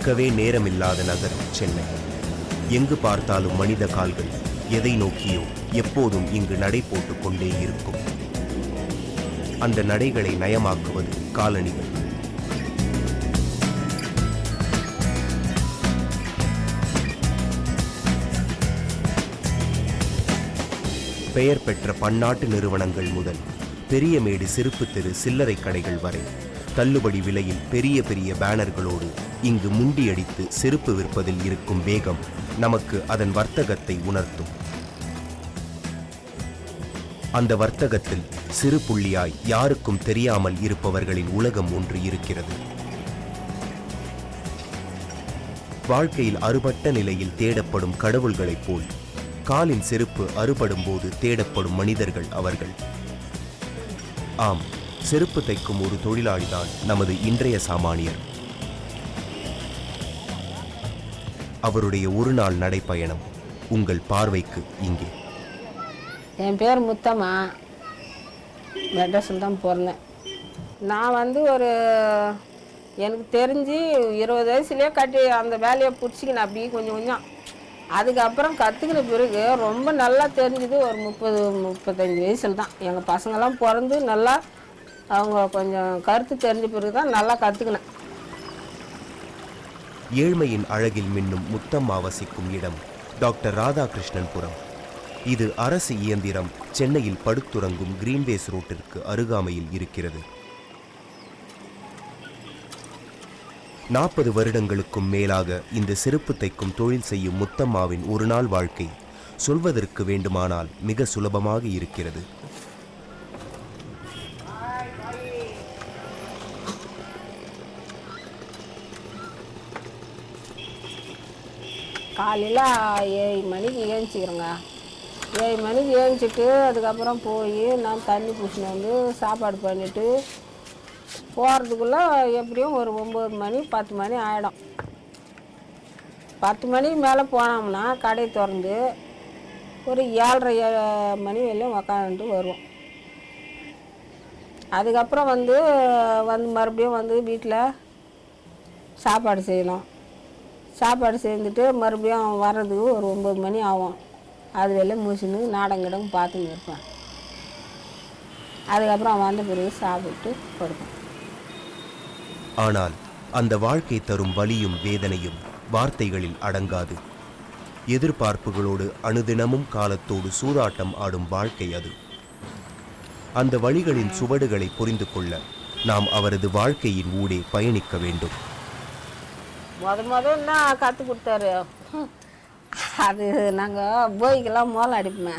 நிற்கவே நேரமில்லாத நகரம் சென்னை. எங்கு பார்த்தாலும் மனித கால்கள் எதை நோக்கியோ எப்போதும் இங்கு நடை போட்டு கொண்டே இருக்கும். அந்த நடைகளை நயமாக்குவது காலணிகள். பெயர் பெற்ற பன்னாட்டு நிறுவனங்கள் முதல் பெரியமேடு சிறுப்பு தெரு சில்லறை கடைகள் வரை தள்ளுபடி விலையில் பெரிய பெரிய பேனர்களோடு இங்கு முண்டியடித்து செருப்பு விற்பதில் இருக்கும் வேகம் நமக்கு அதன் வர்த்தகத்தை உணர்த்தும். அந்த வர்த்தகத்தில் சிறு புள்ளியாய் யாருக்கும் தெரியாமல் இருப்பவர்களின் உலகம் ஒன்று இருக்கிறது. வாழ்க்கையில் அறுபட்ட நிலையில் தேடப்படும் கடவுள்களைப் போல் காலின் செருப்பு அறுபடும் போது தேடப்படும் மனிதர்கள் அவர்கள். ஆம், செருப்பு தைக்கும் ஒரு தொழிலாளிதான் நமது இன்றைய சாமானியர். அவருடைய ஒரு நாள் நடைப்பயணம் உங்கள் பார்வைக்கு இங்கே. என் பேர் முத்தம்மா, மெட்ராஸில் தான் பிறந்தேன். நான் ஒரு எனக்கு தெரிஞ்சு 20 வயசுலேயே கட்டி அந்த வேலையை பிடிச்சிக்கினேன் அப்படியே கொஞ்சம் கொஞ்சம். அதுக்கப்புறம் கற்றுக்கின பிறகு ரொம்ப நல்லா தெரிஞ்சுது ஒரு 30-35 வயசில் தான். எங்கள் பசங்கள்லாம் பிறந்து நல்லா அவங்க கொஞ்சம் கருத்து தெரிஞ்ச பிறகு தான் நல்லா கற்றுக்கினேன். ஏழ்மையின் அழகில் மின்னும் முத்தம்மா வசிக்கும் இடம் டாக்டர் ராதாகிருஷ்ணன்புரம். இது அரசு இயந்திரம் சென்னையில் படுத்துறங்கும் கிரீன்வேஸ் ரோட்டிற்கு அருகாமையில் இருக்கிறது. 40 வருடங்களுக்கும் மேலாக இந்த செருப்பு தைக்கும் தொழில் செய்யும் முத்தம்மாவின் ஒரு நாள் வாழ்க்கை சொல்வதற்கு வேண்டுமானால் மிக சுலபமாக இருக்கிறது. காலையில் 7 மணிக்கு ஏஞ்சிக்கிறேங்க. 7 மணிக்கு ஏஞ்சிட்டு அதுக்கப்புறம் போய் நான் தண்ணி பூசின்னு வந்து சாப்பாடு பண்ணிவிட்டு போகிறதுக்குள்ளே எப்படியும் ஒரு 9 மணி 10 மணி ஆகிடும். 10 மணிக்கு மேலே போனோம்னா கடை திறந்து ஒரு 7:30 மணி வரையும் உக்காந்துட்டு வருவோம். அதுக்கப்புறம் மறுபடியும் வீட்டில் சாப்பாடு செய்யணும். சாப்பாடு செஞ்சுட்டு மறுபடியும் வர்றதுக்கு ஒரு 9 மணி ஆகும். அது வெளில முடிச்சுன்னு நாடங்கிடம் பார்த்துன்னு இருப்பேன். அதுக்கப்புறம் வந்த பிறகு சாப்பிட்டு படுப்பேன். ஆனால் அந்த வாழ்க்கை தரும் வலியும் வேதனையும் வார்த்தைகளில் அடங்காது. எதிர்பார்ப்புகளோடு அனுதினமும் காலத்தோடு சூதாட்டம் ஆடும் வாழ்க்கை அது. அந்த வழிகளின் சுவடுகளை புரிந்து கொள்ள நாம் அவரது வாழ்க்கையின் ஊடே பயணிக்க வேண்டும். என்ன கற்றுக் கொடுத்தாரு, அது நாங்கள் போய்க்கெல்லாம் மோளம் அடிப்போமே.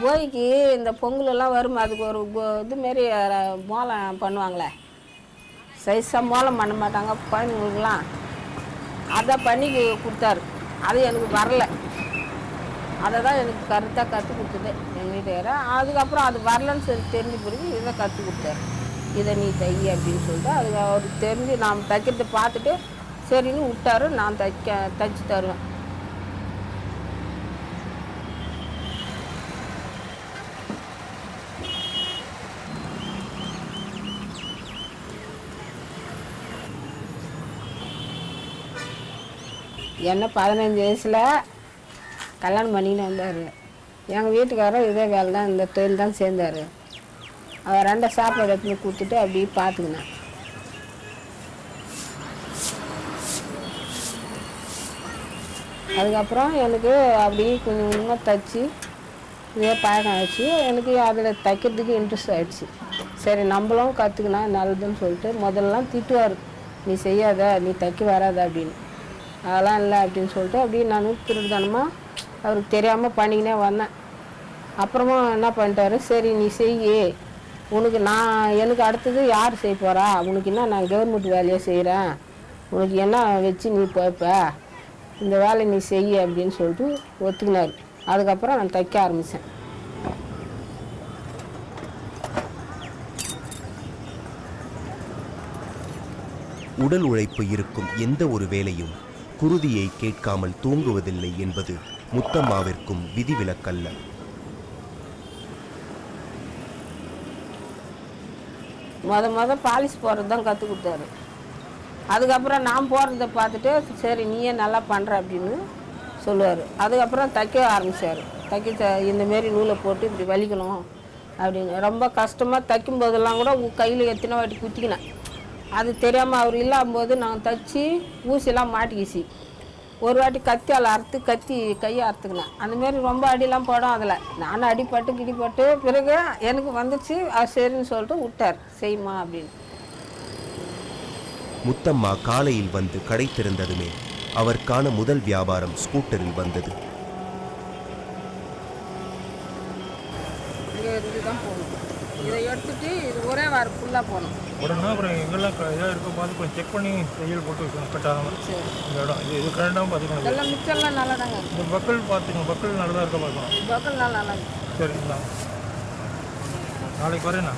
போய்க்கு இந்த பொங்கலெல்லாம் வரும், அதுக்கு ஒரு இதுமாரி மோளம் பண்ணுவாங்களே, சைஸாக மோளம் பண்ண மாட்டாங்க குழந்தைங்களுக்கெல்லாம். அதை பண்ணி கொடுத்தாரு. அது எனக்கு வரல. அதை தான் எனக்கு கருத்தாக கற்றுக் கொடுத்தது எங்கள் வீட்டுக்காரர். அதுக்கப்புறம் அது வரலன்னு சொல்லி தெரிஞ்ச பிறகு இதை கற்றுக் கொடுத்தாரு. இதை நீ தை அப்படின்னு சொல்லிட்டு அது அவருக்கு தெரிஞ்சு நாம் தைக்கிறத பார்த்துட்டு சரின்னு விட்டாரு. நான் தைச்சி தருவேன். என்ன 15 வயசில் கல்யாணம் பண்ணின்னு வந்தார். எங்கள் வீட்டுக்காரரும் இதே வேலை தான், இந்த தொழில் தான் சேர்ந்தார். அவர் 2 சாப்பாடு எடுத்துன்னு கொடுத்துட்டு அப்படியே பார்த்துக்கினேன். அதுக்கப்புறம் எனக்கு அப்படியே கொஞ்சம் கொஞ்சமாக தைச்சி இதே பழக்கம் ஆகிடுச்சு. எனக்கு அதில் தைக்கிறதுக்கு இன்ட்ரெஸ்ட் ஆகிடுச்சு. சரி நம்மளும் கற்றுக்கினா நல்லதுன்னு சொல்லிட்டு முதல்லாம் திட்டுவார், நீ செய்யாத, நீ தைக்க வராத அப்படின்னு. அதெல்லாம் இல்லை அப்படின்னு சொல்லிட்டு அப்படியே நான் திருடுதனமாக அவருக்கு தெரியாமல் பண்ணிக்கினே வந்தேன். அப்புறமா என்ன பண்ணிட்டாரு, சரி நீ செய்ய, உனக்கு எனக்கு அடுத்தது யார் செய்ய போகிறா, உனக்கு என்ன நான் கவர்மெண்ட் வேலையை செய்கிறேன், உனக்கு என்ன வச்சு நீ போய்ப்ப, இந்த வேலை நீ செய்ய அப்படின்னு சொல்லிட்டு ஒத்துக்கினார். அதுக்கப்புறம் நான் தைக்க ஆரம்பித்தேன். உடல் உழைப்பு இருக்கும் எந்த ஒரு வேலையும் குருதியை கேட்காமல் தூங்குவதில்லை என்பது முத்தம்மாவிற்கும் விதிவிலக்கல்ல. மொத பாலிஷ் போடுறது தான் கற்றுக் கொடுத்தாரு. அதுக்கப்புறம் நான் போகிறத பார்த்துட்டு சரி நீயே நல்லா பண்ணுற அப்படின்னு சொல்லுவார். அதுக்கப்புறம் தைக்க ஆரம்பித்தார். இந்தமாரி நூலை போட்டு இப்படி வலிக்கணும் அப்படின்னு. ரொம்ப கஷ்டமாக தைக்கும் போதெல்லாம் கூட கையில் எத்தனை வாட்டி குத்திக்கினேன். அது தெரியாமல் அவர் இல்லாமம்போது நான் தைச்சி ஊசியெல்லாம் மாட்டிக்கிச்சு. ஒரு வாட்டி கத்தியால் அறுத்து கையை அறுத்துக்கினேன். அந்தமாரி ரொம்ப அடியெலாம் போடும். அதில் நானும் அடிப்பட்டு கிடிப்பட்டு பிறகு எனக்கு வந்துச்சு. அது சரின்னு சொல்லிட்டு விட்டார், செய்யுமா அப்படின்னு. முத்தம்மா காலையில் வந்து கடை திறந்ததுமே அவருக்கான முதல் வியாபாரம் ஸ்கூட்டரில் வந்தது. இங்கே தான் போகணும். இதை எடுத்துட்டு இது ஒரே வாரம் ஃபுல்லாக போகணும். உடனே அப்புறம் எங்கெல்லாம் இதாக இருக்க பார்த்து கொஞ்சம் செக் பண்ணி தையல் போட்டு வைக்கணும். கட்டாமல் இந்த இடம் இது கரெக்டாக பார்த்துக்கணும். எல்லாம் மிச்சம்லாம் நல்லா தாங்க. இந்த பக்கல் பார்த்துக்கணும். பக்கல் நல்லா இருக்க பார்க்கணும். பக்கல் நல்லா சரிங்களா, நாளைக்கு வரேண்ணா.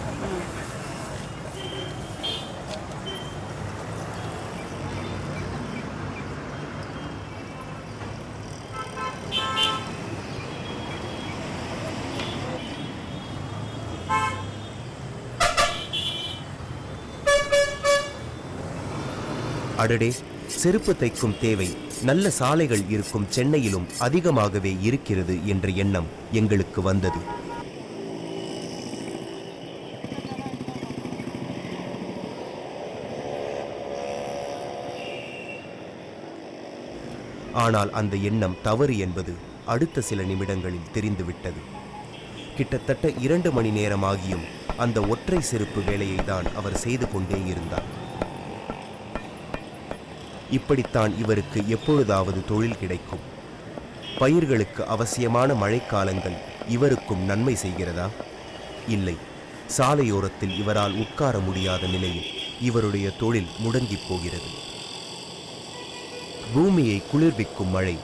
அடடே, செருப்பு தைக்கும் தேவை நல்ல சாலைகள் இருக்கும் சென்னையிலும் அதிகமாகவே இருக்கிறது என்ற எண்ணம் எங்களுக்கு வந்தது. ஆனால் அந்த எண்ணம் தவறு என்பது அடுத்த சில நிமிடங்களில் தெரிந்துவிட்டது. கிட்டத்தட்ட 2 மணி நேரமாகியும் அந்த ஒற்றை செருப்பு வேலையை தான் அவர் செய்து கொண்டே இருந்தார். இப்படித்தான் இவருக்கு எப்பொழுதாவது தொழில் கிடைக்கும்? பயிர்களுக்கு அவசியமான மழைக்காலங்கள் இவருக்கும் நன்மை செய்கிறதா? இல்லை. சாலையோரத்தில் இவரால் உட்கார முடியாத நிலையில் இவருடைய தொழில் முடங்கிப் போகிறது. பூமியை குளிர்விக்கும் மழை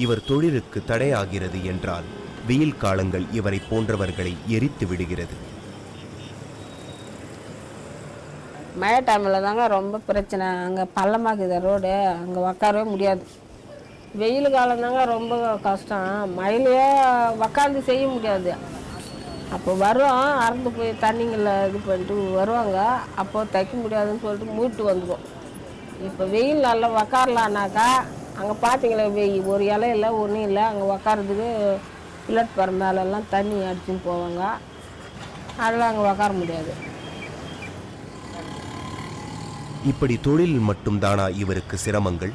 இவர் தொழிலுக்கு தடையாகிறது என்றால் வெயில் காலங்கள் இவரை போன்றவர்களை எரித்து விடுகிறது. மழை டைமில் தாங்க ரொம்ப பிரச்சனை. அங்கே பள்ளமாக்குது ரோடு, அங்கே உக்காரவே முடியாது. வெயில் காலம் தாங்க ரொம்ப கஷ்டம். மழையிலையே உக்காந்து செய்ய முடியாது. அப்போ வரும், அறந்து போய் தண்ணிங்களில் இது பண்ணிட்டு வருவாங்க. அப்போ தைக்க முடியாதுன்னு சொல்லிட்டு மூட்டு வந்துடும். இப்போ வெயில் நல்லா உக்காரலான்னாக்கா அங்கே பார்த்தீங்களா ஒரு இலை இல்லை ஒன்றும் இல்லை. அங்கே உக்காரதுக்கு பிளட் மேலெல்லாம் தண்ணி அடிச்சுன்னு போவாங்க. அதெல்லாம் அங்கே உக்கார முடியாது. இப்படி தொழிலில் மட்டும்தானா இவருக்கு சிரமங்கள்?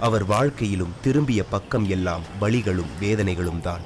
அவர் வாழ்க்கையிலும் திரும்பிய பக்கம் எல்லாம் வலிகளும் வேதனைகளும் தான்.